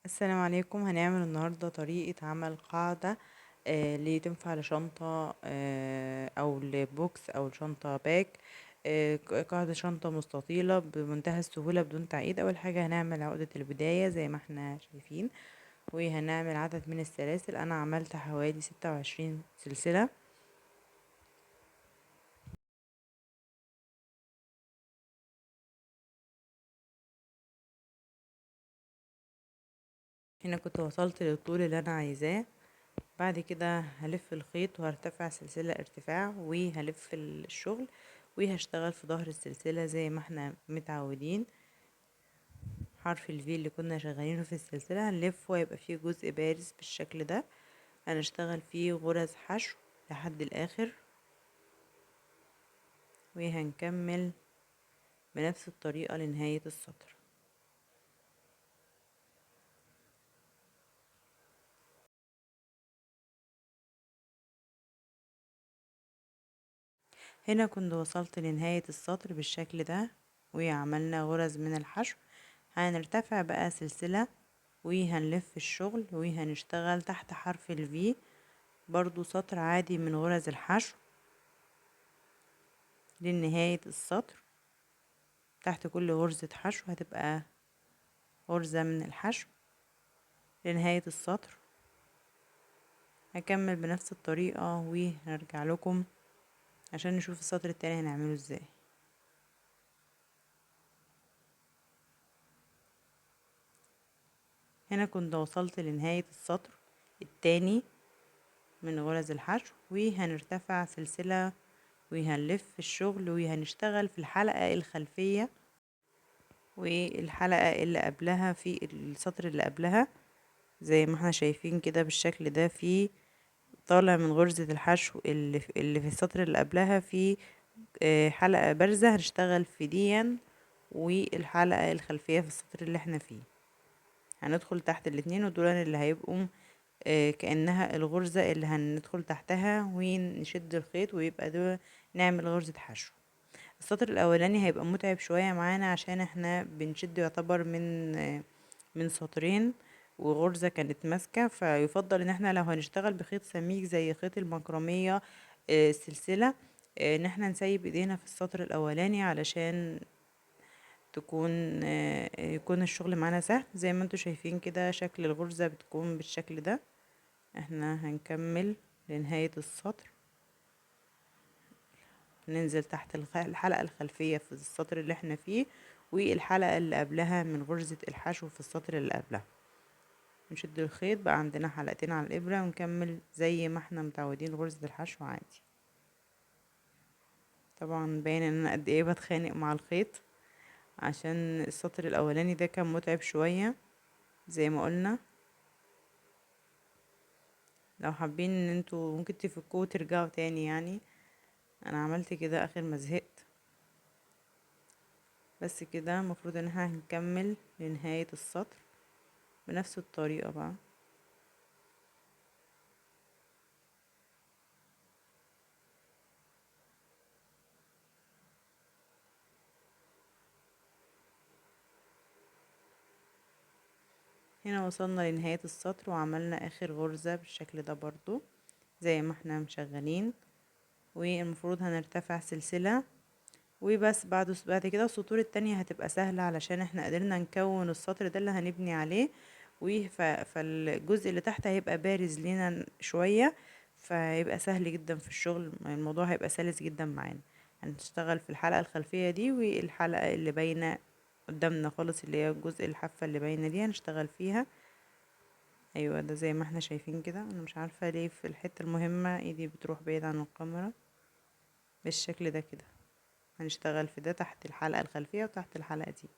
السلام عليكم. هنعمل النهاردة طريقة عمل قاعدة اللي تنفع لشنطة أو لبوكس أو شنطة باك. قاعدة شنطة مستطيلة بمنتهى السهولة بدون تعقيد. أول حاجة هنعمل عقدة البداية زي ما احنا شايفين، وهنعمل عدد من السلاسل. أنا عملت حوالي 26 سلسلة. هنا كنت وصلت للطول اللي أنا عايزاه. بعد كده هلف الخيط وهرتفع سلسلة ارتفاع وهلف الشغل وهشتغل في ظهر السلسلة زي ما احنا متعودين. حرف الفي اللي كنا شغالينه في السلسلة هنلف ويبقى فيه جزء بارز بالشكل ده، هنشتغل فيه غرز حشو لحد الاخر، وهنكمل بنفس الطريقة لنهاية السطر. هنا كنت وصلت لنهاية السطر بالشكل ده وعملنا غرز من الحشو. هنرتفع بقى سلسلة وهنلف الشغل وهنشتغل تحت حرف الفي برضو سطر عادي من غرز الحشو لنهاية السطر. تحت كل غرزة حشو هتبقى غرزة من الحشو لنهاية السطر. هكمل بنفس الطريقة وهرجع لكم عشان نشوف السطر التاني هنعمله ازاي. هنا كنت وصلت لنهاية السطر التاني من غرز الحشو وهنرتفع سلسلة وهنلف الشغل وهنشتغل في الحلقة الخلفية والحلقة اللي قبلها في السطر اللي قبلها زي ما احنا شايفين كده بالشكل ده. في طالع من غرزة الحشو اللي في السطر اللي قبلها في حلقة بارزة هنشتغل في ديا، والحلقة الخلفية في السطر اللي احنا فيه هندخل تحت الاتنين، ودول اللي هيبقوا كأنها الغرزة اللي هندخل تحتها ونشد الخيط ويبقى ده نعمل غرزة حشو. السطر الاولاني هيبقى متعب شوية معانا عشان احنا بنشد يعتبر من سطرين وغرزة كانت ماسكة، فيفضل ان احنا لو هنشتغل بخيط سميك زي خيط المكرمية السلسلة ان احنا نسيب ايدينا في السطر الاولاني علشان يكون الشغل معانا سهل. زي ما انتوا شايفين كده شكل الغرزة بتكون بالشكل ده. احنا هنكمل لنهاية السطر، ننزل تحت الحلقة الخلفية في السطر اللي احنا فيه والحلقة اللي قبلها من غرزة الحشو في السطر اللي قبلها. نشد الخيط بقى عندنا حلقتين على الإبرة ونكمل زي ما احنا متعودين غرزة الحشو عادي. طبعا باين ان انا قد ايه بتخانق مع الخيط عشان السطر الاولاني ده كان متعب شوية زي ما قلنا. لو حابين ان انتوا ممكن تفكوه وترجعوا تاني يعني، انا عملت كده اخر ما زهقت. بس كده المفروض ان احنا هنكمل لنهاية السطر بنفس الطريقة بقى. هنا وصلنا لنهاية السطر وعملنا اخر غرزة بالشكل ده برضو زي ما احنا مشغلين، والمفروض هنرتفع سلسلة وبس. بعد كده السطور التانية هتبقى سهلة علشان احنا قدرنا نكون السطر ده اللي هنبني عليه، فالجزء اللي تحت هيبقى بارز لينا شوية، فيبقى سهل جدا في الشغل. الموضوع هيبقى سلس جدا معانا. هنشتغل في الحلقة الخلفية دي والحلقة اللي باينة قدامنا خالص اللي هي الجزء الحافة اللي باينة دي هنشتغل فيها. ايوه ده زي ما احنا شايفين كده. انا مش عارفة ليه في الحتة المهمة ايدي بتروح بعيد عن الكاميرا بالشكل ده كده. هنشتغل في ده تحت الحلقة الخلفية وتحت الحلقة دي.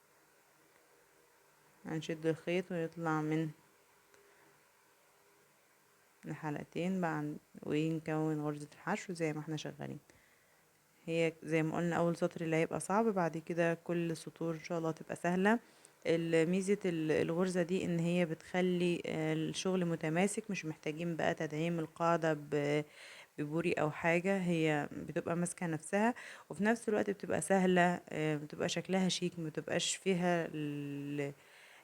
هنشد الخيط ويطلع من الحلقتين بقى ونكون غرزة الحشو زي ما احنا شغالين. هي زي ما قلنا اول سطر اللي هيبقى صعب، بعد كده كل السطور ان شاء الله تبقى سهلة. ميزة الغرزة دي ان هي بتخلي الشغل متماسك، مش محتاجين بقى تدعيم القاعدة ببوري او حاجة، هي بتبقى ماسكة نفسها وفي نفس الوقت بتبقى سهلة. بتبقى شكلها شيك، متبقاش فيها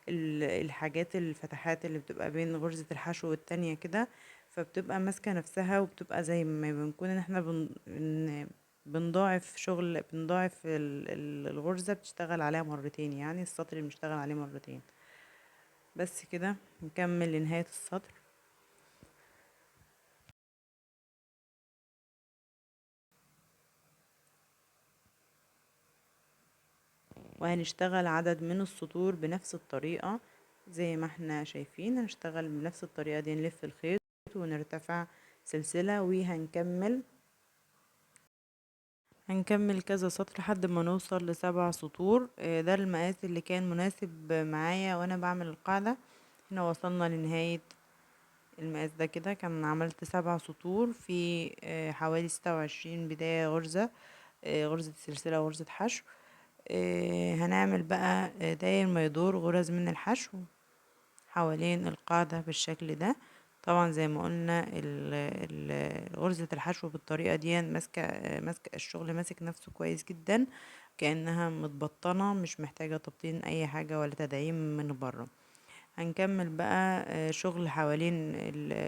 الحاجات الفتحات اللي بتبقى بين غرزة الحشو والتانية كده، فبتبقى ماسكة نفسها، وبتبقى زي ما بنكون ان احنا بنضاعف شغل، بنضاعف الغرزة بتشتغل عليها مرتين، يعني السطر اللي بنشتغل عليه مرتين. بس كده نكمل لنهاية السطر. وهنشتغل عدد من السطور بنفس الطريقة زي ما احنا شايفين. هنشتغل بنفس الطريقة دي، نلف الخيط ونرتفع سلسلة، هنكمل كذا سطر لحد ما نوصل لسبع سطور. ده المقاس اللي كان مناسب معايا وانا بعمل القاعدة. هنا وصلنا لنهاية المقاس ده كده. كان عملت سبع سطور في حوالي 26 بداية غرزة، غرزة سلسلة وغرزة حشو. هنعمل بقى داير ما يدور غرز من الحشو حوالين القاعدة بالشكل ده. طبعا زي ما قلنا غرزة الحشو بالطريقة دي ماسكة الشغل، ماسك نفسه كويس جدا، كأنها متبطنة، مش محتاجة تبطين اي حاجة ولا تدعيم من بره. هنكمل بقى شغل حوالين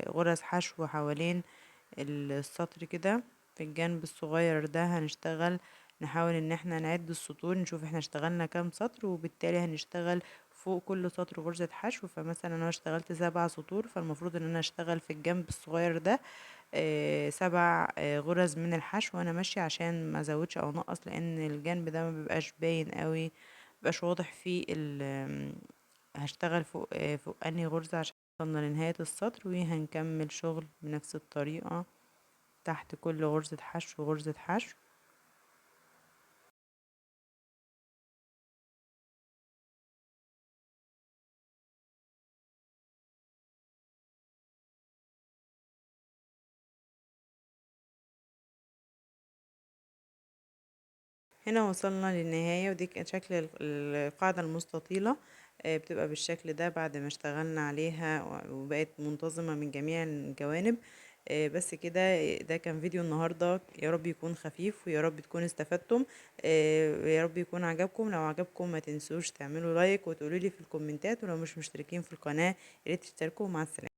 غرز حشو حوالين السطر كده. في الجنب الصغير ده هنشتغل، نحاول ان احنا نعد السطور، نشوف احنا اشتغلنا كام سطر، وبالتالي هنشتغل فوق كل سطر غرزة حشو. فمثلا انا اشتغلت 7 سطور، فالمفروض ان انا اشتغل في الجنب الصغير ده 7 غرز من الحشو وانا ماشية، عشان ما ازودش او نقص، لان الجنب ده ما بيبقاش باين قوي، مبيبقاش واضح فيه هشتغل فوق انهي غرزة. عشان وصلنا لنهاية السطر، وهنكمل شغل بنفس الطريقة تحت كل غرزة حشو غرزة حشو. هنا وصلنا للنهاية، ودي كان شكل القاعدة المستطيلة. بتبقى بالشكل ده بعد ما اشتغلنا عليها وبقت منتظمة من جميع الجوانب. بس كده. ده كان فيديو النهاردة، يا رب يكون خفيف، ويا رب تكونوا استفدتم. يا رب يكون عجبكم. لو عجبكم ما تنسوش تعملوا لايك وتقولوا لي في الكومنتات، ولو مش مشتركين في القناة ياريت تشتركوا. مع السلامة.